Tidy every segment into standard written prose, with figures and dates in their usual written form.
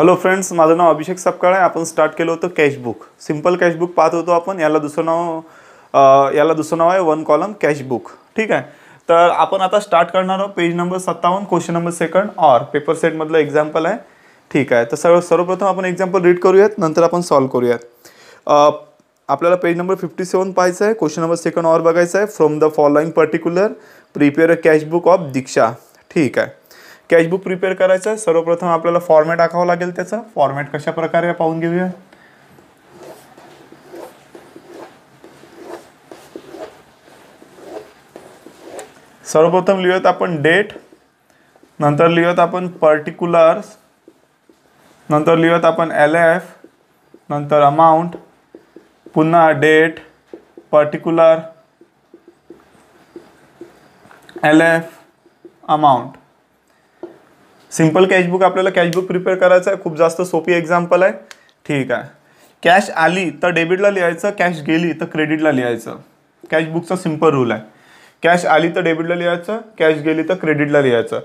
Hello friends, माझं नाव अभिषेक सपकाळे. आपण start केलं होतं कॅशबुक. सिंपल कॅशबुक पाहत होतो आपण. याला दुसरं नाव आहे वन कॉलम कॅशबुक. ठीक आहे. तर आपण आता स्टार्ट करणार आहोत पेज नंबर 57, क्वेश्चन नंबर 2 और पेपर सेट मधलं एक्झाम्पल आहे. ठीक आहे. तर सर्वप्रथम आपण एक्झाम्पल रीड करूयात, नंतर आपण सॉल्व्ह करूयात. आपल्याला पेज नंबर 57 पाहायचं आहे. क्वेश्चन नंबर 2 और बघायचं आहे. From the following particular prepare a cashbook of Diksha. ठीक आहे. कॅशबुक प्रिपेअर करायचं आहे. सर्वप्रथम आपल्याला फॉर्मॅट टाकावं लागेल. त्याचा फॉर्मॅट कशा प्रकारे पाहून घेऊया. सर्वप्रथम लिहूयात आपण डेट, नंतर लिहूयात आपण पर्टिक्युलर्स, नंतर लिहूयात आपण LF, नंतर अमाउंट, पुन्हा date, particular, LF, amount. Simple cashbook आपल्याला कॅशबुक प्रिपेअर करायचं आहे. खूप जास्त सोपी एक्झाम्पल आहे. ठीक आहे. कॅश आली तर डेबिटला लिहायचं, कॅश गेली तर क्रेडिटला लिहायचं. कॅशबुकचा सिंपल रूल आहे. कॅश आली तर डेबिटला लिहायचं, कॅश गेली तर क्रेडिटला लिहायचं.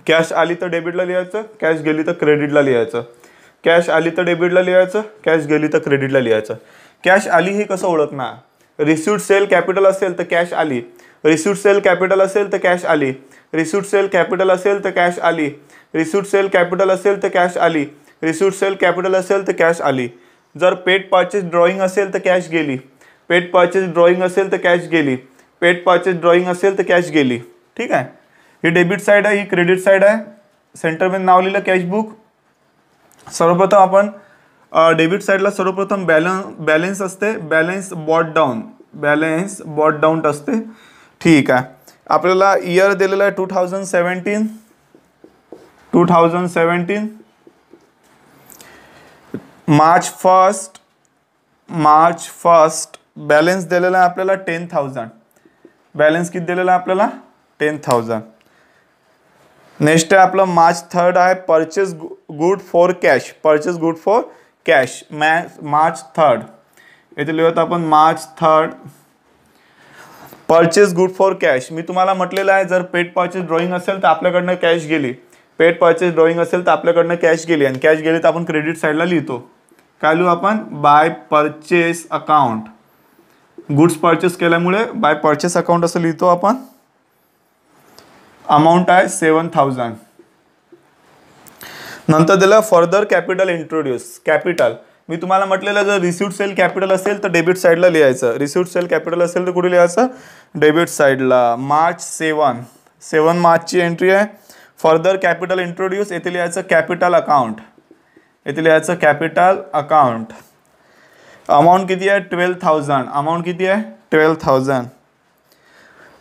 कॅश आली तर डेबिटला लिहायचं, कॅश गेली तर क्रेडिटला लिहायचं. कॅश आली तर डेबिटला लिहायचं, कॅश गेली तर क्रेडिटला लिहायचं. कॅश आली हे कसं ओळखणार. रिसिव्ड सेल कॅपिटल असेल तर कॅश आली, रिसिव्ड सेल कॅपिटल असेल तर कॅश आली, रिसिव्ड सेल कॅपिटल असेल तर कॅश आली, रिसिव्ड सेल कॅपिटल असेल तर कॅश आली, रिसिव्ड सेल कॅपिटल असेल तर कॅश आली. जर पेड परचेस ड्रॉइंग असेल तर कॅश गेली, पेड परचेस ड्रॉइंग असेल तर कॅश गेली, पेड परचेस ड्रॉइंग असेल तर कॅश गेली. ठीक आहे. ही डेबिट साइड आहे, ही क्रेडिट साइड आहे. सेंटरमध्ये नाव लिहिलं कॅशबुक. सर्वप्रथम आपण डेबिट साइडला सर्वप्रथम बॅलन्स असते, बॅलन्स बॉट डाऊन असते. ठीक आहे. आपल्याला इयर दिलेला आहे 2017. मार्च फर्स्ट बॅलन्स दिलेला आहे आपल्याला 10,000. बॅलन्स किती दिलेला आहे आपल्याला 10,000. नेक्स्ट आहे आपलं मार्च 3 आहे. Purchase good for cash, purchase good for cash March 3. इथे लिहूयात आपण March 3 purchase good for cash. मी तुम्हाला म्हटलेलं आहे जर पेड परचेस ड्रॉइंग असेल तर आपल्याकडनं कॅश गेली, पेड परचेस ड्रॉइंग असेल तर आपल्याकडनं कॅश गेली, आणि कॅश गेली तर आपण क्रेडिट साईडला लिहितो. काय लिहू आपण, by purchase account. Goods purchase केल्यामुळे बाय परचेस अकाउंट असं लिहितो आपण. अमाऊंट आहे 7,000. नंतर दिलं फर्दर कॅपिटल इंट्रोड्यूस. कॅपिटल मी तुम्हाला म्हटलेलं जर रिसिव्ड सेल कॅपिटल असेल तर डेबिट साईडला लिहायचं, रिसिव्ड सेल कॅपिटल असेल तर कुठे लिहायचं, डेबिट साईडला. मार्च 7 मार्चची एंट्री आहे. फर्दर कॅपिटल इंट्रोड्यूस, येथे लिहायचं कॅपिटल अकाउंट, येथे लिहायचं कॅपिटल अकाउंट. अमाऊंट किती आहे 12,000. अमाऊंट किती आहे 12,000.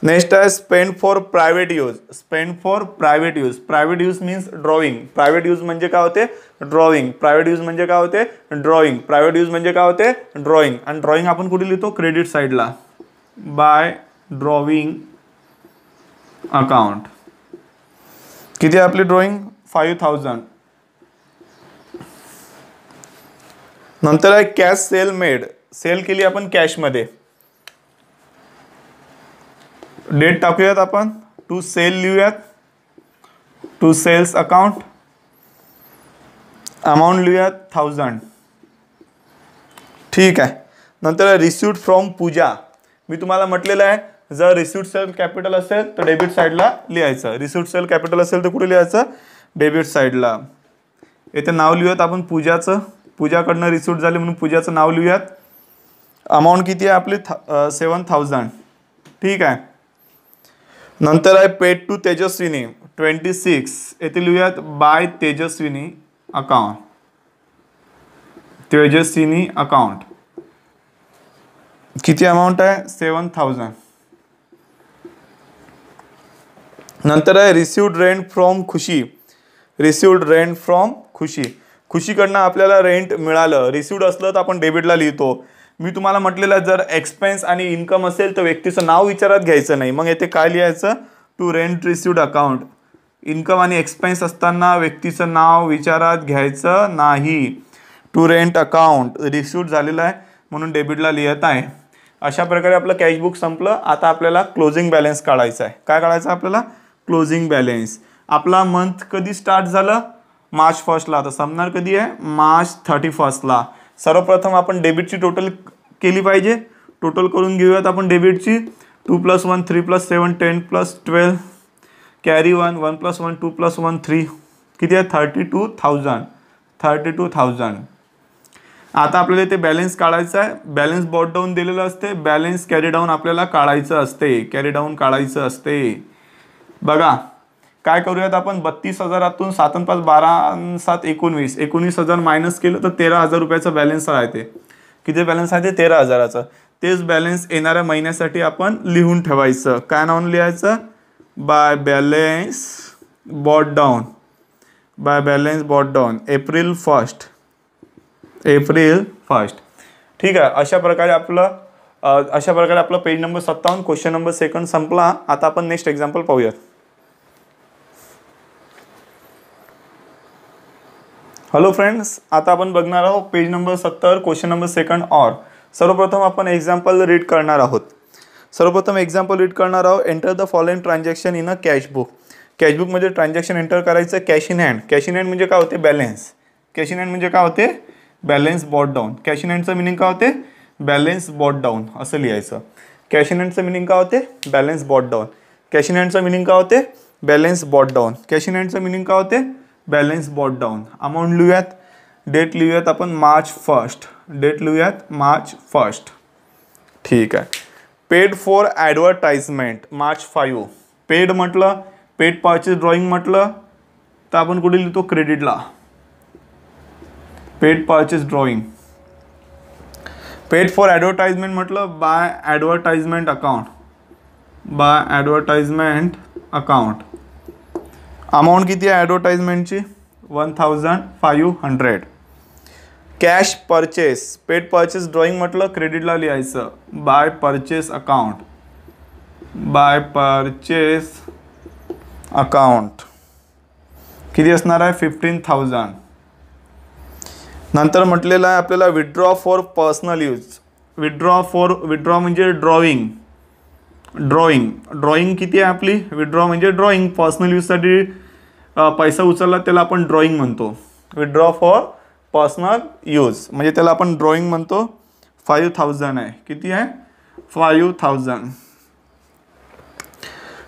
नेक्स्ट आहे spend for private use. Spend for private use. Private use means drawing. Private use म्हणजे काय होते, ड्रॉइंग. प्रायव्हेट यूज म्हणजे काय होते, ड्रॉइंग. प्रायव्हेट यूज म्हणजे काय होते, ड्रॉइंग. आणि ड्रॉइंग आपण कुठे लिहितो, क्रेडिट साईडला, बाय ड्रॉइंग अकाउंट. किती आहे आपली ड्रॉइंग 5,000. नंतर आहे कॅश सेल मेड. सेल केली आपण कॅशमध्ये. डेट टाकूयात आपण, टू सेल लिहूयात, टू सेल्स अकाउंट. अमाऊंट लिहूयात 1000. ठीक आहे. नंतर रिसिव्ड फ्रॉम पूजा. मी तुम्हाला म्हटलेलं आहे जर रिसिव्ड सेल कॅपिटल असेल तर डेबिट साईडला लिहायचं, रिसिव्ड सेल कॅपिटल असेल तर कुठे लिहायचं, डेबिट साईडला. येथे नाव लिहूयात आपण पूजाचं. पूजाकडनं रिसिव्ड झाले म्हणून पूजाचं नाव लिहूयात. अमाऊंट किती आहे आपली 7,000. ठीक आहे. नंतर आहे पेड टू तेजस्विनी 26. येथे लिहूयात by Tejaswini account, Tejaswini account. किती अमाऊंट आहे 7,000. नंतर आहे received rent from Khushi. Received rent from Khushi. खुशीकडनं आपल्याला रेंट मिळालं. रिसिव्ड असलं तर आपण डेबिटला लिहितो. मी तुम्हाला म्हटलेलं जर एक्सपेन्स आणि इन्कम असेल तर व्यक्तीचं नाव विचारात घ्यायचं नाही. मग येथे काय लिहायचं, to rent received account. Income आणि एक्सपेन्स असताना व्यक्तीचं नाव विचारात घ्यायचं नाही. टू रेंट अकाउंट रिसिव्ड झालेलं आहे म्हणून डेबिटला लिहित आहे. अशा प्रकारे आपलं कॅशबुक संपलं. आता आपल्याला क्लोजिंग बॅलन्स काढायचा आहे. काय काढायचं आपल्याला, क्लोजिंग बॅलन्स. आपला मंथ कधी स्टार्ट झालं, मार्च 1ला, तर संपणार कधी आहे मार्च 31ला. सर्वप्रथम आपण डेबिटची टोटल केली पाहिजे. टोटल करून घेऊयात आपण डेबिटची. 2 + 1 3 + 7 10 + 12 कॅरी 1 1 + 1 2 + 1 3 किती आहे 32,000. आता आपल्याला इथे बॅलन्स काढायचा आहे. बॅलन्स बॉट डाऊन दिलेलं असते, बॅलन्स कॅरी डाऊन आपल्याला काढायचं असते. बघा काय करूयात आपण 32,000तून 7 × 5 = 12 × 7 = 19. 19,000 मायनस केलं तर 13,000 रुपयाचा बॅलन्स राहते. किती बॅलन्स आहे ते 13,000चा. तेच बॅलन्स येणाऱ्या महिन्यासाठी आपण लिहून ठेवायचं. काय नाव लिहायचं by balance brought down April 1. ठीक आहे. अशा प्रकारे आपलं पेज नंबर 57 क्वेश्चन नंबर 2 संपला. आता आपण नेक्स्ट एक्झाम्पल पाहूयात. हॅलो फ्रेंड्स, आता आपण बघणार आहोत पेज नंबर 70 क्वेश्चन नंबर 2 और. सर्वप्रथम आपण एक्झाम्पल रीड करणार आहोत. Enter the following transaction in a cashbook. कॅशबुकमध्ये ट्रान्झॅक्शन एंटर करायचं. कॅश इन हँड म्हणजे काय होते balance. Balance brought down. Cash in हँडचं मिनिंग काय होते बॅलन्स बॉट डाऊन असं लिहायचं. कॅश इन हँडचं मिनिंग काय होते बॅलन्स बॉट डाऊन. अमाऊंट लिहूयात. डेट लिहूयात आपण मार्च 1. ठीक आहे. Paid for advertisement March 5. Paid म्हटलं, पेड परचेस ड्रॉइंग म्हटलं तर आपण कुठे लिहितो क्रेडिटला. Paid purchase drawing. Paid for advertisement म्हटलं बाय ॲडव्हर्टाइजमेंट अकाउंट. अमाऊंट किती आहे ॲडव्हर्टाइजमेंटची 1,500. Cash purchase. Paid purchase drawing म्हटलं क्रेडिटला लिहायचं बाय परचेस अकाउंट. किती असणार आहे 15,000. नंतर म्हटलेलं आहे आपल्याला withdraw for personal use. Withdraw म्हणजे ड्रॉइंग किती आहे आपली. विड्रॉ म्हणजे ड्रॉइंग. पर्सनल यूजसाठी पैसा उचलला त्याला आपण ड्रॉइंग म्हणतो. विड्रॉ फॉर पर्सनल यूज म्हणजे त्याला आपण ड्रॉइंग म्हणतो. 5,000 आहे. किती आहे 5,000.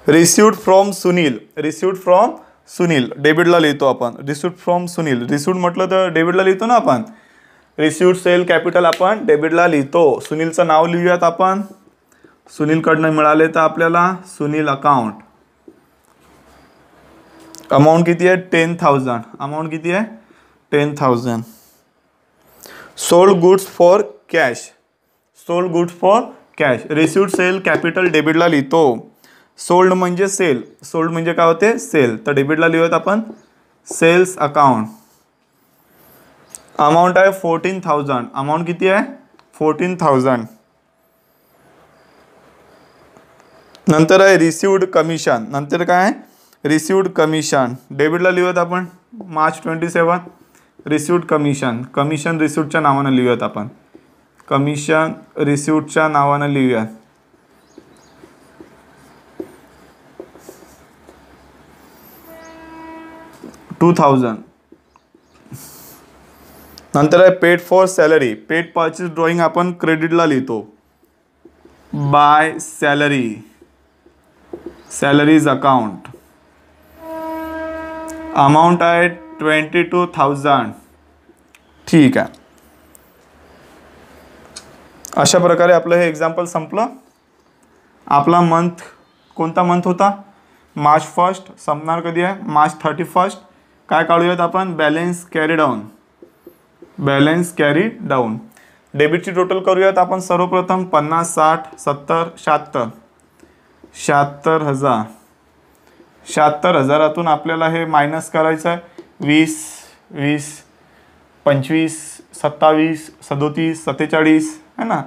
Received from Sunil. डेबिटला लिहितो आपण. Received from Sunil. रिसिव्ड म्हटलं तर डेबिटला लिहितो ना आपण. रिसिव्ड सेल कॅपिटल आपण डेबिटला लिहितो. सुनीलचं नाव लिहूयात आपण. सुनीलकडनं मिळाले तर आपल्याला सुनील अकाउंट. अमाऊंट किती आहे 10,000. Sold goods for cash. Received sale capital डेबिटला लिहितो. सोल्ड म्हणजे काय होते सेल, तर डेबिटला लिहूयात आपण सेल्स अकाउंट. अमाऊंट आहे 14,000. अमाऊंट किती आहे 14,000. नंतर आहे रिसिव्ड कमिशन. नंतर काय आहे रिसिव्ड कमिशन. डेबिटला लिहूयात आपण मार्च 27. रिसिव्ड कमिशन रिसिव्डच्या नावानं लिहूयात आपण. कमिशन रिसिव्डच्या नावानं लिहूयात. 2,000. नंतर आहे paid for salary. Paid purchase drawing आपण क्रेडिटला लिहितो बाय सॅलरीज अकाउंट. अमाऊंट आहे 22,000. ठीक आहे. अशा प्रकारे आपलं हे एक्झाम्पल संपलं. आपला मंथ कोणता मंथ होता मार्च 1. संपणार कधी आहे मार्च 31. काय काढूयात आपण बॅलन्स कॅरी डाऊन. डेबिटची टोटल करूयात आपण. सर्वप्रथम 50 60 70 76 76,000. 76,000तून आपल्याला हे मायनस करायचं आहे. 20 25 27 37 47 है ना.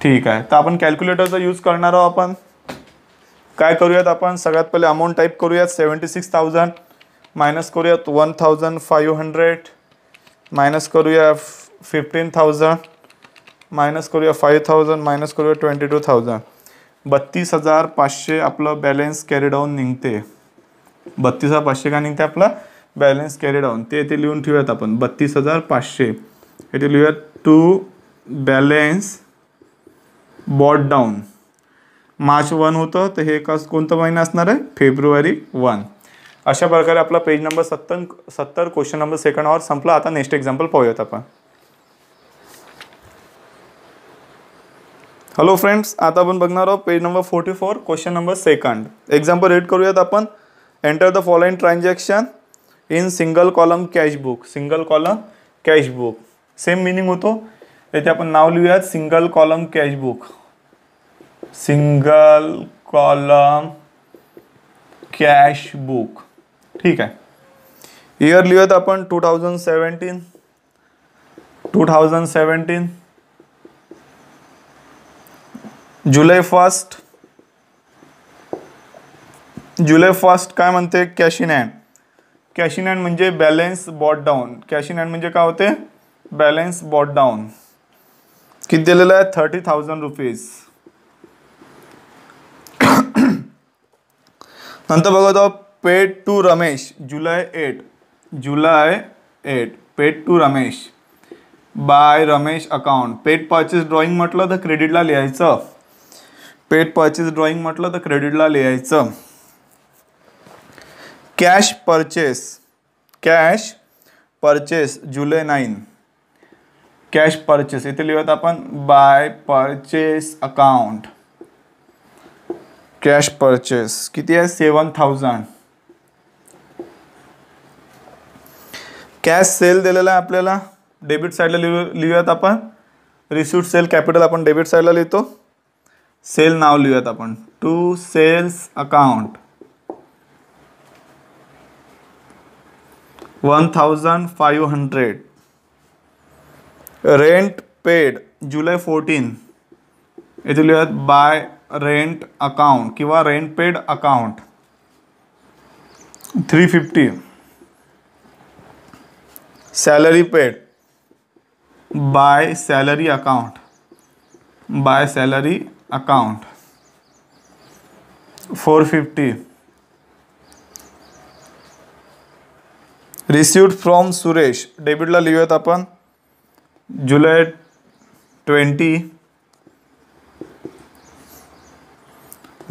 ठीक आहे. तर आपण कॅल्क्युलेटरचा यूज करणार आहोत. आपण काय करूयात आपण सगळ्यात पहिले अमाऊंट टाईप करूयात 76,000 मायनस करूयात 1,500 मायनस करूया 15,000 मायनस करूया 5,000 मायनस करूया 22,000. 32,500 आपलं बॅलन्स कॅरी डाऊन निघते. 32,500 का निघते आपलं बॅलन्स कॅरी डाऊन ते इथे लिहून ठेवूयात आपण 32,500. इथे लिहूयात to balance brought down. March 1 होतं, तर हे कोणता महिना असणार आहे? फेब्रुवारी 1. अशा प्रकारे आपला page number 70 question number second hour संपला. आता नेक्स्ट एक्झाम्पल पाहूयात आपण. हॅलो फ्रेंड्स, आता आपण बघणार आहोत page number 44 question number second. Example read करूयात आपण. Enter the following transaction in single column cash book. Single column cash book same meaning होतो. इथे आपण नाव लिहूयात single column cash book. Single column cash book. ठीक आहे. इयर लिहूयात आपण 2017. जुलै 1 काय म्हणते? Cash in hand. Cash in hand म्हणजे balance brought down. Cash in hand म्हणजे काय होते? Balance brought down. किती दिलेलं आहे? 30,000 रुपीज. नंतर बघत आहोत पेड टू रमेश जुलै 8 paid to Ramesh by Ramesh account. Paid purchase drawing म्हटलं तर क्रेडिटला लिहायचं. पेड परचेस ड्रॉइंग म्हटलं तर क्रेडिटला लिहायचं. Cash purchase July 9. Cash purchase इथे लिहूयात आपण by purchase account. Cash purchase किती आहे? 7,000. कॅश सेल दिलेला आहे आपल्याला. डेबिट साईडला लिहूयात आपण. रिसिप्ट सेल कॅपिटल आपण डेबिट साईडला लिहितो. सेल नाव लिहूयात आपण to sales account. 1,500. Rent paid जुलै 14. इथे लिहूयात बाय रेंट अकाउंट किंवा rent paid account 350. Salary paid by salary account 450. Received from Suresh डेबिटला लिहूयात आपण जुलै 20.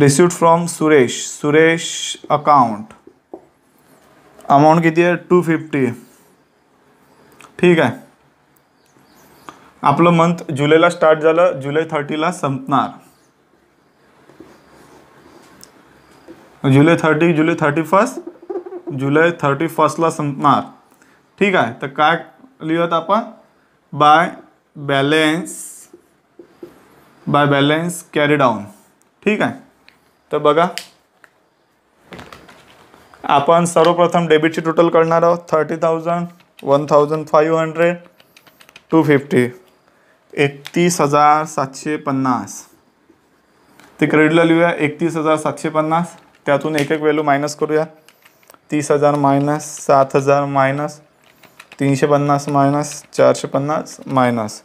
Received from Suresh account. Amount किती आहे? 250. ठीक आहे. आपलं मंथ जुलैला स्टार्ट झालं, जुलै 30ला संपणार. जुलै 31ला संपणार. ठीक आहे. तर काय लिहूयात आपण? By balance carry down. ठीक आहे. तर बघा, आपण सर्वप्रथम डेबिटची टोटल करणार आहोत. 30,000, 1,500, 250, 31,750. ते क्रेडिटला लिहूया 31,750. त्यातून एक व्हॅल्यू मायनस करूया. 30,000 मायनस 7,000 मायनस 350 मायनस 450 मायनस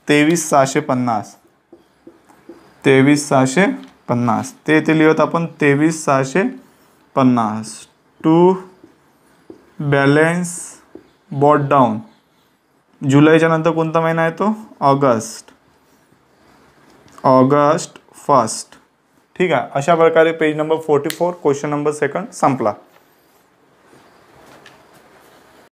23,650. 23,650 ते इथे लिहूयात आपण 23,650. To balance brought down. जुलैच्या नंतर कोणता महिना येतो? ऑगस्ट 1. ठीक आहे. अशा प्रकारे page number 44 question number second संपला.